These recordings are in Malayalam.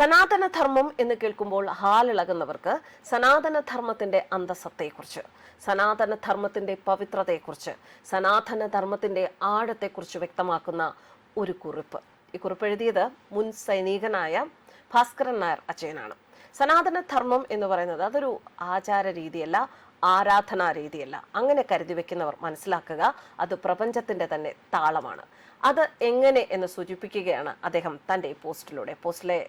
സനാതനധർമ്മം എന്ന് കേൾക്കുമ്പോൾ ഹാലിളകുന്നവർക്ക് സനാതനധർമ്മത്തിന്റെ അന്തസത്തയെക്കുറിച്ച്, സനാതനധർമ്മത്തിന്റെ പവിത്രതയെക്കുറിച്ച്, സനാതനധർമ്മത്തിന്റെ ആഴത്തെക്കുറിച്ച് വ്യക്തമാക്കുന്ന ഒരു കുറിപ്പ്. ഈ കുറിപ്പ് എഴുതിയത് മുൻ സൈനികനായ ഭാസ്കരൻ നായർ അച്ഛനാണ്. സനാതനധർമ്മം എന്ന് പറയുന്നത് അതൊരു ആചാര രീതിയല്ല, ആരാധനാ രീതിയല്ല. അങ്ങനെ കരുതി വെക്കുന്നവർ മനസ്സിലാക്കുക, അത് പ്രപഞ്ചത്തിന്റെ തന്നെ താളമാണ്. അത് എങ്ങനെ എന്ന് സൂചിപ്പിക്കുകയാണ് അദ്ദേഹം തൻ്റെ പോസ്റ്റിലെ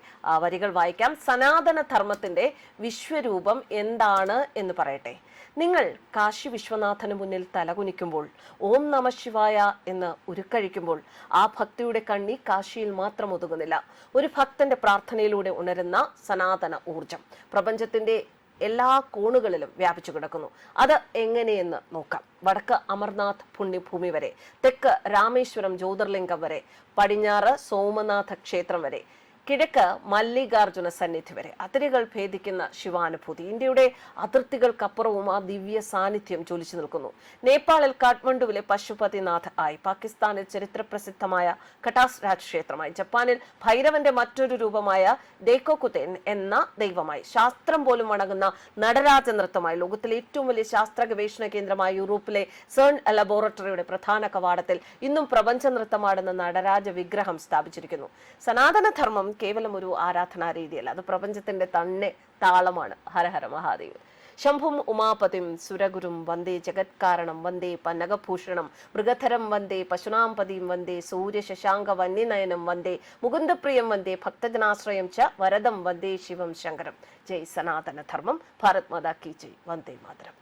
വരികൾ വായിക്കാം. സനാതനധർമ്മത്തിന്റെ വിശ്വരൂപം എന്താണ് എന്ന് പറയട്ടെ. നിങ്ങൾ കാശി വിശ്വനാഥന് മുന്നിൽ തലകുനിക്കുമ്പോൾ, ഓം നമ ശിവായ എന്ന് ഉരുക്കഴിക്കുമ്പോൾ, ആ ഭക്തിയുടെ കണ്ണി കാശിയിൽ മാത്രം ഒതുങ്ങുന്നില്ല. ഒരു ഭക്തന്റെ പ്രാർത്ഥനയിലൂടെ ഉണരുന്ന സനാതന ഊർജം പ്രപഞ്ചത്തിന്റെ എല്ലാ കോണുകളിലും വ്യാപിച്ചു കിടക്കുന്നു. അത് എങ്ങനെയെന്ന് നോക്കാം. വടക്ക് അമർനാഥ് പുണ്യഭൂമി വരെ, തെക്ക് രാമേശ്വരം ജ്യോതിർലിംഗം വരെ, പടിഞ്ഞാറ് സോമനാഥ ക്ഷേത്രം വരെ, കിഴക്ക് മല്ലികാർജുന സന്നിധി വരെ അതിരുകൾ ഭേദിക്കുന്ന ശിവാനുഭൂതി. ഇന്ത്യയുടെ അതിർത്തികൾക്കപ്പുറവും ആ ദിവ്യ സാന്നിധ്യം ജ്വലിച്ചു നിൽക്കുന്നു. നേപ്പാളിൽ കാഠ്മണ്ഡുവിലെ പശുപതിനാഥ് ആയി, പാകിസ്ഥാനിൽ ചരിത്രപ്രസിദ്ധമായ ഖട്ടാസ് രാജ് ക്ഷേത്രമായി, ജപ്പാനിൽ ഭൈരവന്റെ മറ്റൊരു രൂപമായ ദേക്കോകുതേൻ എന്ന ദൈവമായി, ശാസ്ത്രം പോലും വണങ്ങുന്ന നടരാജ നൃത്തമായി, ലോകത്തിലെ ഏറ്റവും വലിയ ശാസ്ത്ര ഗവേഷണ കേന്ദ്രമായ യൂറോപ്പിലെ സേൺ ലബോറട്ടറിയുടെ പ്രധാന കവാടത്തിൽ ഇന്നും പ്രപഞ്ച നൃത്തമാടുന്ന നടരാജ വിഗ്രഹം സ്ഥാപിച്ചിരിക്കുന്നു. സനാതനധർമ്മം കേവലം ഒരു ആരാധനാ രീതിയല്ല, അത് പ്രപഞ്ചത്തിന്റെ തന്നെ താളമാണ്. ഹരഹര മഹാദേവ്. ശംഭും ഉമാപതിം സുരഗുരും വന്ദേ, ജഗത്കാരണം വന്ദേ, പന്നകഭൂഷണം മൃഗധരം വന്ദേ, പശുനാംപതിം വന്ദേ, സൂര്യ ശശാങ്ക വന്യനയനം വന്ദേ, മുകുന്ദപ്രിയം വന്ദേ, ഭക്തജനാശ്രയം ച വരദം വന്ദേ, ശിവം ശങ്കരം. ജയ് സനാതനധർമ്മം. ഭാരത് മാതാ കി ജയ്. വന്ദേ മാതരം.